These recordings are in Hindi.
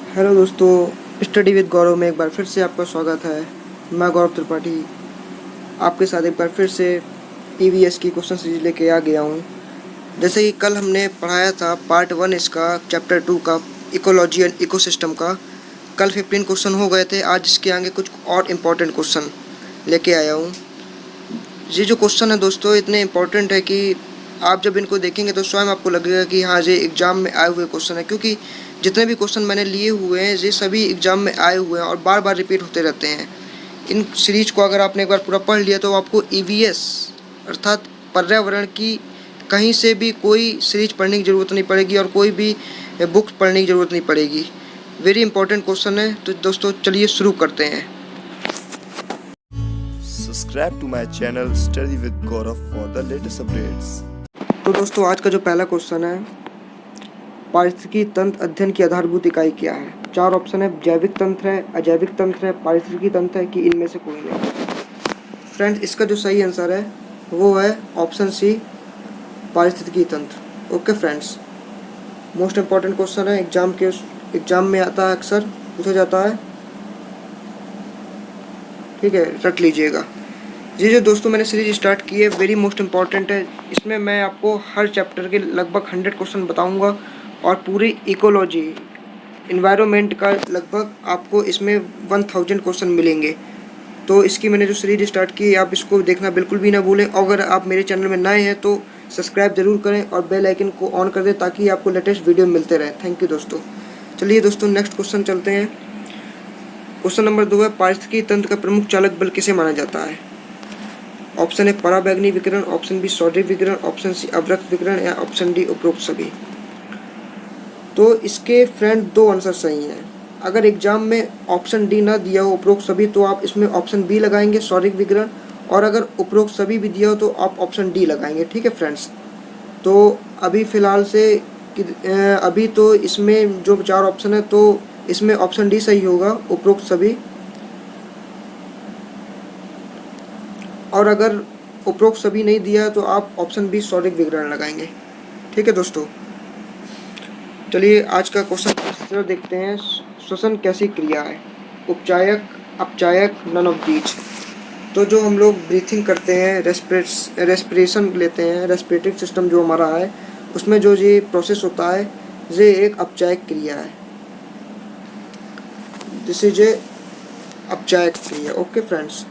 हेलो दोस्तों, स्टडी विद गौरव में एक बार फिर से आपका स्वागत है। मैं गौरव त्रिपाठी आपके साथ एक बार फिर से ईवीएस की क्वेश्चन सीरीज लेके आ गया हूँ। जैसे कि कल हमने पढ़ाया था पार्ट 1 इसका चैप्टर 2 का इकोलॉजी एंड इकोसिस्टम का। कल 15 क्वेश्चन हो गए थे। आज इसके आगे कुछ और इम्पोर्टेंट क्वेश्चन लेके आया हूँ। ये जो क्वेश्चन है दोस्तों इतने इम्पोर्टेंट है कि आप जब इनको देखेंगे तो स्वयं आपको लगेगा कि हाँ ये एग्ज़ाम में आए हुए क्वेश्चन है, क्योंकि जितने भी क्वेश्चन मैंने लिए हुए हैं ये सभी एग्ज़ाम में आए हुए हैं और बार बार रिपीट होते रहते हैं। इन सीरीज को अगर आपने एक बार पूरा पढ़ लिया तो आपको ईवीएस अर्थात पर्यावरण की कहीं से भी कोई सीरीज पढ़ने की ज़रूरत नहीं पड़ेगी और कोई भी बुक पढ़ने की ज़रूरत नहीं पड़ेगी। वेरी इंपॉर्टेंट क्वेश्चन है। तो दोस्तों चलिए शुरू करते हैं। Subscribe to my channel Study with Gaurav for the latest updates. तो दोस्तों आज का जो पहला क्वेश्चन है, पारिस्थितिकी तंत्र अध्ययन की आधारभूत इकाई क्या है। 4 ऑप्शन है, जैविक तंत्र है, अजैविक तंत्र है, पारिस्थितिकी तंत्र है कि इनमें से कोई नहीं। फ्रेंड्स इसका जो सही आंसर है वो है ऑप्शन सी, पारिस्थितिकी तंत्र। Okay friends, most important question है, एग्जाम में आता है, अक्सर पूछा जाता है। ठीक है, रख लीजिएगा। ये जो दोस्तों मैंने सीरीज स्टार्ट की है वेरी मोस्ट इम्पॉर्टेंट है। इसमें मैं आपको हर चैप्टर के लगभग 100 क्वेश्चन बताऊंगा और पूरी इकोलॉजी इन्वायरमेंट का लगभग आपको इसमें 1000 क्वेश्चन मिलेंगे। तो इसकी मैंने जो सीरीज स्टार्ट की है आप इसको देखना बिल्कुल भी ना भूलें। अगर आप मेरे चैनल में नए हैं तो सब्सक्राइब ज़रूर करें और बेल आइकन को ऑन कर दें ताकि आपको लेटेस्ट वीडियो मिलते रहे। थैंक यू दोस्तों। चलिए दोस्तों नेक्स्ट क्वेश्चन चलते हैं। क्वेश्चन नंबर 2 है, पारिस्थितिकी तंत्र का प्रमुख चालक बल किसे माना जाता है। ऑप्शन है पराबैंगनी विकिरण, ऑप्शन बी सौर विकिरण, ऑप्शन सी अवरक्त विकिरण या ऑप्शन डी उपरोक्त सभी। तो इसके फ्रेंड 2 आंसर सही हैं। अगर एग्जाम में ऑप्शन डी ना दिया हो उपरोक्त सभी तो आप इसमें ऑप्शन बी लगाएंगे सौरिक विकिरण, और अगर उपरोक्त सभी भी दिया हो तो आप ऑप्शन डी लगाएंगे। ठीक है फ्रेंड्स, तो अभी फ़िलहाल से अभी तो इसमें जो 4 ऑप्शन है तो इसमें ऑप्शन डी सही होगा, उपरोक्त सभी। और अगर उपरोक्त सभी नहीं दिया तो आप ऑप्शन बी सौरिक विकिरण लगाएंगे। ठीक है दोस्तों, चलिए आज का क्वेश्चन देखते हैं। श्वसन कैसी क्रिया है, उपचायक, अपचायक, नन ऑफ दीज। तो जो हम लोग ब्रीथिंग करते हैं, रेस्पिरेशन लेते हैं, रेस्पिरेटरी सिस्टम जो हमारा है उसमें जो ये प्रोसेस होता है ये एक अपचायक क्रिया है। दिस इज ए अपचायक क्रिया। ओके फ्रेंड्स,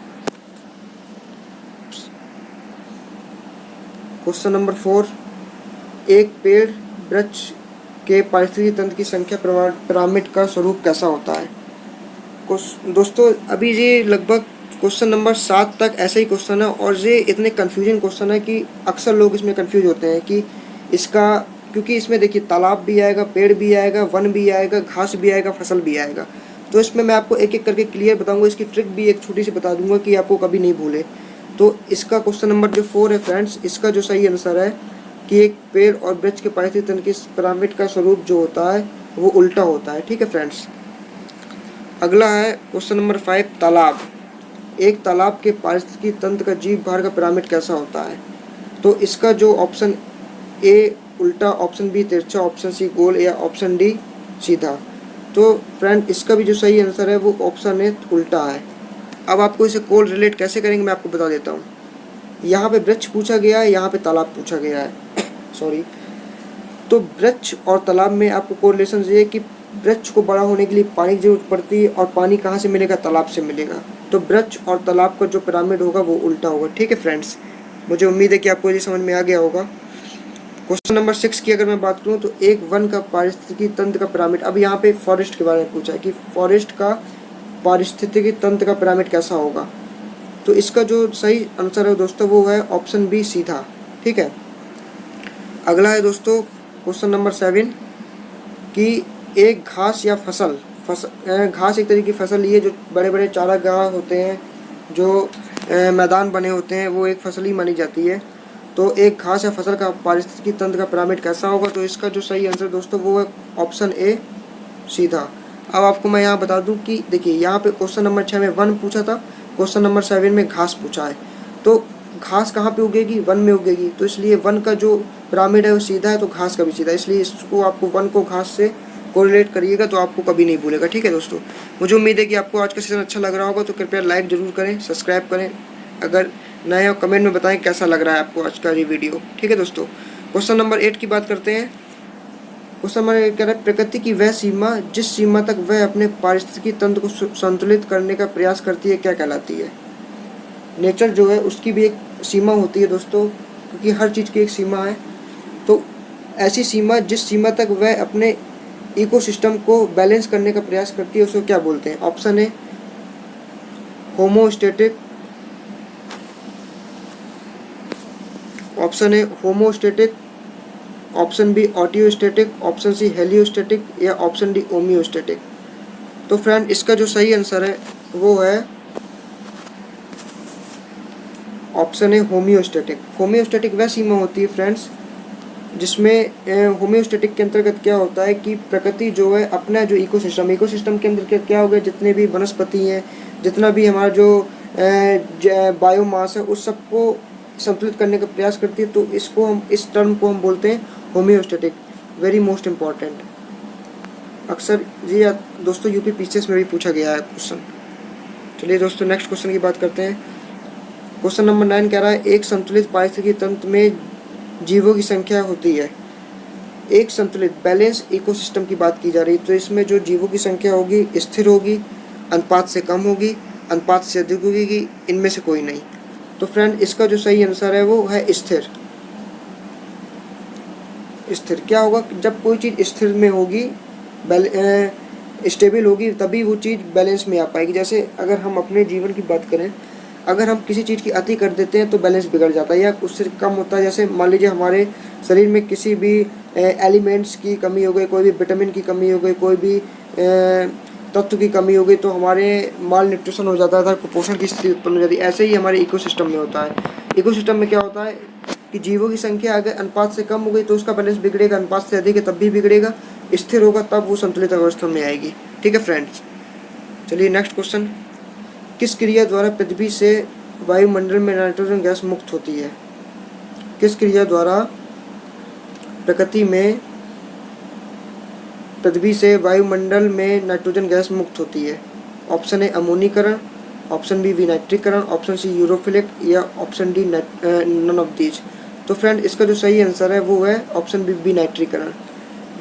क्वेश्चन नंबर 4, एक पेड़ वृक्ष के पारिस्थितिकी तंत्र की संख्या पिरामिड का स्वरूप कैसा होता है। दोस्तों अभी ये लगभग क्वेश्चन नंबर 7 तक ऐसा ही क्वेश्चन है और ये इतने कन्फ्यूजन क्वेश्चन है कि अक्सर लोग इसमें कन्फ्यूज होते हैं कि इसका, क्योंकि इसमें देखिए तालाब भी आएगा, पेड़ भी आएगा, वन भी आएगा, घास भी आएगा, फसल भी आएगा। तो इसमें मैं आपको एक एक करके क्लियर बताऊंगा। इसकी ट्रिक भी एक छोटी सी बता दूंगा कि आपको कभी नहीं भूले। तो इसका क्वेश्चन नंबर जो 4 है फ्रेंड्स, इसका जो सही आंसर है कि एक पेड़ और वृक्ष के पारिस्थितिकी तंत्र की पिरामिड का स्वरूप जो होता है वो उल्टा होता है। ठीक है फ्रेंड्स, अगला है क्वेश्चन नंबर 5, तालाब। एक तालाब के पारिस्थितिकी तंत्र का जीव भार का पिरामिड कैसा होता है। तो इसका जो ऑप्शन ए उल्टा, ऑप्शन बी तिरछा, ऑप्शन सी गोल या ऑप्शन डी सीधा। तो फ्रेंड इसका भी जो सही आंसर है वो ऑप्शन ए उल्टा है। अब आपको इसे कोल रिलेट कैसे करेंगे मैं आपको बता देता हूँ। यहाँ पे वृक्ष पूछा गया है, यहाँ पे तालाब पूछा गया है सॉरी। तो वृक्ष और तालाब में आपको कोरिलेशन ये है कि वृक्ष को बड़ा होने के लिए पानी की जरूरत पड़ती है और पानी कहाँ से मिलेगा, तालाब से मिलेगा। तो वृक्ष और तालाब का जो पिरामिड होगा वो उल्टा होगा। ठीक है फ्रेंड्स, मुझे उम्मीद है कि आपको ये समझ में आ गया होगा। क्वेश्चन नंबर 6 की अगर मैं बात करूँ तो एक वन का पारिस्थितिकी तंत्र का पिरामिड। अब यहाँ पे फॉरेस्ट के बारे में पूछा है कि फॉरेस्ट का पारिस्थितिकी तंत्र का पिरामिड कैसा होगा। तो इसका जो सही आंसर है दोस्तों वो है ऑप्शन बी सीधा। ठीक है, अगला है दोस्तों क्वेश्चन नंबर 7 कि एक घास या फसल घास एक तरह की फसल ही है जो बड़े बड़े चारागाह होते हैं, जो मैदान बने होते हैं, वो एक फसल ही मानी जाती है। तो एक घास या फसल का पारिस्थितिकी तंत्र का पिरामिड कैसा होगा। तो इसका जो सही आंसर दोस्तों वो है ऑप्शन ए सीधा। अब आपको मैं यहाँ बता दूँ कि देखिए यहाँ पे क्वेश्चन नंबर 6 में वन पूछा था, क्वेश्चन नंबर 7 में घास पूछा है। तो घास कहाँ पे उगेगी, वन में उगेगी। तो इसलिए वन का जो पिरामिड है वो सीधा है तो घास का भी सीधा, इसलिए इसको आपको वन को घास से कोरिलेट करिएगा तो आपको कभी नहीं भूलेगा। ठीक है दोस्तों, मुझे उम्मीद है कि आपको आज का सेशन अच्छा लग रहा होगा, तो कृपया लाइक ज़रूर करें, सब्सक्राइब करें, अगर नए हो कमेंट में बताएं कैसा लग रहा है आपको आज का ये वीडियो। ठीक है दोस्तों, क्वेश्चन नंबर 8 की बात करते हैं। क्वेश्चन नंबर 8 कह रहा है प्रकृति की वह सीमा जिस सीमा तक वह अपने पारिस्थितिकी तंत्र को संतुलित करने का प्रयास करती है क्या कहलाती है। नेचर जो है उसकी भी एक सीमा होती है दोस्तों, क्योंकि हर चीज़ की एक सीमा है। तो ऐसी सीमा जिस सीमा तक वह अपने इकोसिस्टम को बैलेंस करने का प्रयास करती है उसको क्या बोलते हैं। Option a homeostatic, option a homeostatic, option b autostatic, option c heliostatic या ऑप्शन डी होम्योस्टेटिक। तो फ्रेंड इसका जो सही आंसर है वो है ऑप्शन है होम्योस्टेटिक। होम्योस्टेटिक वह सीमा होती है फ्रेंड्स जिसमें होम्योस्टेटिक के अंतर्गत क्या होता है कि प्रकृति जो है अपना जो इकोसिस्टम के अंदर क्या हो गया, जितने भी वनस्पति हैं, जितना भी हमारा जो बायोमास है उस सबको संतुलित करने का प्रयास करती है। तो इसको हम इस टर्म को हम बोलते हैं होम्योस्टेटिक। वेरी मोस्ट इम्पॉर्टेंट, अक्सर ये दोस्तों यूपी पीसीएस में भी पूछा गया है क्वेश्चन। चलिए दोस्तों नेक्स्ट क्वेश्चन की बात करते हैं। क्वेश्चन नंबर 9 कह रहा है एक संतुलित पारिस्थितिकी तंत्र में जीवों की संख्या होती है। एक संतुलित बैलेंस इकोसिस्टम की बात की जा रही है, तो इसमें जो जीवों की संख्या होगी स्थिर होगी, अनुपात से कम होगी, अनुपात से अधिक होगी, इनमें से कोई नहीं। तो फ्रेंड इसका जो सही आंसर है वो है स्थिर। स्थिर क्या होगा, जब कोई चीज़ स्थिर में होगी, स्टेबल होगी, तभी वो चीज़ बैलेंस में आ पाएगी। जैसे अगर हम अपने जीवन की बात करें, अगर हम किसी चीज़ की अति कर देते हैं तो बैलेंस बिगड़ जाता है या उससे कम होता है। जैसे मान लीजिए हमारे शरीर में किसी भी एलिमेंट्स की कमी हो गई, कोई भी विटामिन की कमी हो गई, कोई भी तत्व की कमी हो गई, तो हमारे माल न्यूट्रिशन हो जाता है, कुपोषण की स्थिति उत्पन्न हो जाती है। ऐसे ही हमारे इकोसिस्टम में होता है। इकोसिस्टम में क्या होता है कि जीवों की संख्या अगर अनुपात से कम हो गई तो उसका बैलेंस बिगड़ेगा, अनुपात से अधिक है तब भी बिगड़ेगा, स्थिर होगा तब वो संतुलित अवस्था में आएगी। ठीक है फ्रेंड्स, चलिए नेक्स्ट क्वेश्चन। किस क्रिया द्वारा पृथ्वी से वायुमंडल में नाइट्रोजन गैस मुक्त होती है। किस क्रिया द्वारा प्रकृति में पृथ्वी से वायुमंडल में नाइट्रोजन गैस मुक्त होती है। ऑप्शन ए अमोनीकरण, ऑप्शन बी विनाइट्रीकरण, ऑप्शन सी यूरोफिलिक या option d none of these. तो फ्रेंड इसका जो सही आंसर है वो है ऑप्शन बी विनाइट्रीकरण।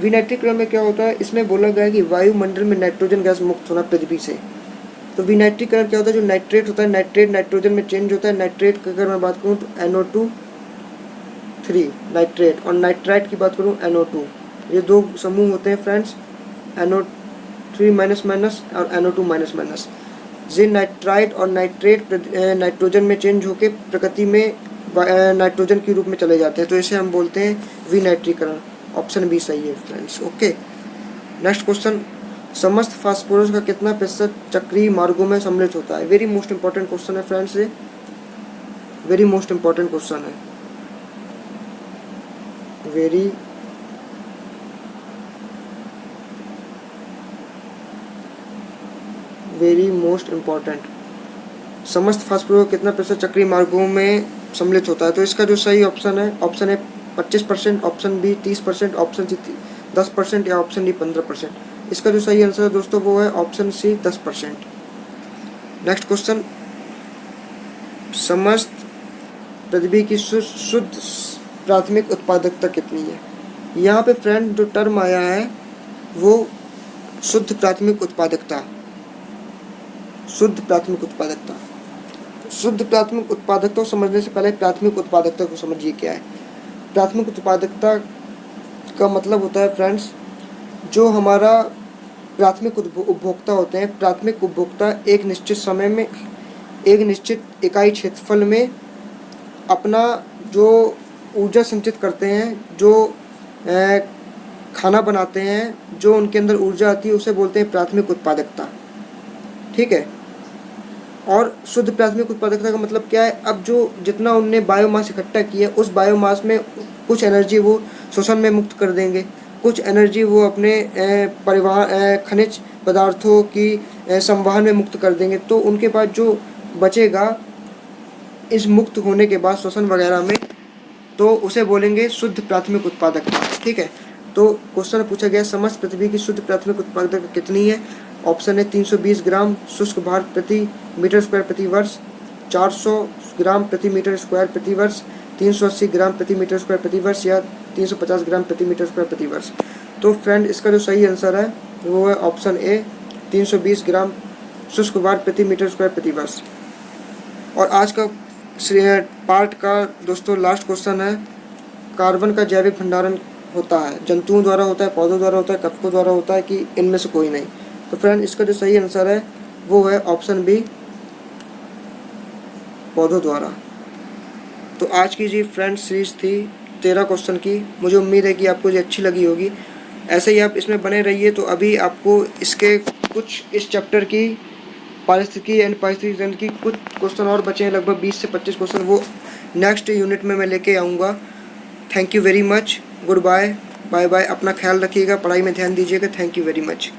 विनाइट्रीकरण में क्या होता है, इसमें बोला गया है कि वायुमंडल में नाइट्रोजन गैस मुक्त होना पृथ्वी से। तो विनाइट्रीकरण क्या होता है, जो नाइट्रेट होता है, नाइट्रेट नाइट्रोजन में चेंज होता है। नाइट्रेट की अगर मैं बात करूँ तो NO2 नाइट्रेट, और नाइट्राइट की बात करूँ NO2। ये दो समूह होते हैं फ्रेंड्स, NO3- और NO2-। ये नाइट्राइट और नाइट्रेट नाइट्रोजन में चेंज होकर प्रकृति में नाइट्रोजन के रूप में चले जाते हैं, तो इसे हम बोलते हैं विनाइट्रीकरण। ऑप्शन बी सही है फ्रेंड्स। Okay, next question. समस्त फास्फोरस का कितना प्रतिशत चक्रीय मार्गों में सम्मिलित होता है। वेरी मोस्ट इंपॉर्टेंट क्वेश्चन है फ्रेंड्स, ये वेरी मोस्ट इंपॉर्टेंट क्वेश्चन है, वेरी मोस्ट इंपॉर्टेंट। समस्त फास्फोरस कितना प्रतिशत चक्रीय मार्गों में सम्मिलित होता है। तो इसका जो सही ऑप्शन है, ऑप्शन है 25%, ऑप्शन बी 30%, ऑप्शन सी 10% या ऑप्शन डी 15%। इसका जो सही आंसर है दोस्तों वो है ऑप्शन सी 10%। Next question. समस्त पृथ्वी की शुद्ध प्राथमिक उत्पादकता कितनी है। यहाँ पे फ्रेंड जो टर्म आया है वो शुद्ध प्राथमिक उत्पादकता। शुद्ध प्राथमिक उत्पादकता, शुद्ध प्राथमिक उत्पादकता को समझने से पहले प्राथमिक उत्पादकता को समझिए क्या है। प्राथमिक उत्पादकता का मतलब होता है फ्रेंड्स, जो हमारा प्राथमिक उपभोक्ता होते हैं, प्राथमिक उपभोक्ता एक निश्चित समय में एक निश्चित इकाई क्षेत्रफल में अपना जो ऊर्जा संचित करते हैं, जो खाना बनाते हैं, जो उनके अंदर ऊर्जा आती है, उसे बोलते हैं प्राथमिक उत्पादकता। ठीक है, और शुद्ध प्राथमिक उत्पादकता का मतलब क्या है, अब जो जितना उनने बायोमास इकट्ठा किया उस बायोमास में कुछ एनर्जी वो शोषण में मुक्त कर देंगे, कुछ एनर्जी वो अपने परिवहन खनिज पदार्थों की संवहन में मुक्त कर देंगे। तो उनके पास जो बचेगा इस मुक्त होने के बाद शोषण वगैरह में, तो उसे बोलेंगे शुद्ध प्राथमिक उत्पादकता। ठीक है, तो क्वेश्चन पूछा गया समस्त पृथ्वी की शुद्ध प्राथमिक उत्पादकता कितनी है। ऑप्शन है 320 ग्राम शुष्क भार प्रति मीटर स्क्वायर प्रति वर्ष, 400 ग्राम प्रति मीटर स्क्वायर प्रति वर्ष, 380 ग्राम प्रति मीटर स्क्वायर प्रति वर्ष या 350 ग्राम प्रति मीटर स्क्वायर प्रति वर्ष। तो फ्रेंड इसका जो सही आंसर है वो है ऑप्शन ए 320 ग्राम शुष्क भार प्रति मीटर स्क्वायर प्रति वर्ष। और आज का पार्ट का दोस्तों लास्ट क्वेश्चन है, कार्बन का जैविक भंडारण होता है, जंतुओं द्वारा होता है, पौधों द्वारा होता है, कवकों द्वारा होता है कि इनमें से कोई नहीं। तो फ्रेंड इसका जो सही आंसर है वो है ऑप्शन बी पौधों द्वारा। तो आज की जी फ्रेंड सीरीज थी 13 क्वेश्चन की। मुझे उम्मीद है कि आपको ये अच्छी लगी होगी। ऐसे ही आप इसमें बने रहिए। तो अभी आपको इसके कुछ इस चैप्टर की पारिस्थितिकी एंड पारिस्थितिकी तंत्र की कुछ क्वेश्चन और बचे हैं, लगभग 20 से 25 क्वेश्चन, वो नेक्स्ट यूनिट में मैं लेके आऊँगा। Thank you very much, good bye, bye bye. अपना ख्याल रखिएगा, पढ़ाई में ध्यान दीजिएगा। Thank you very much.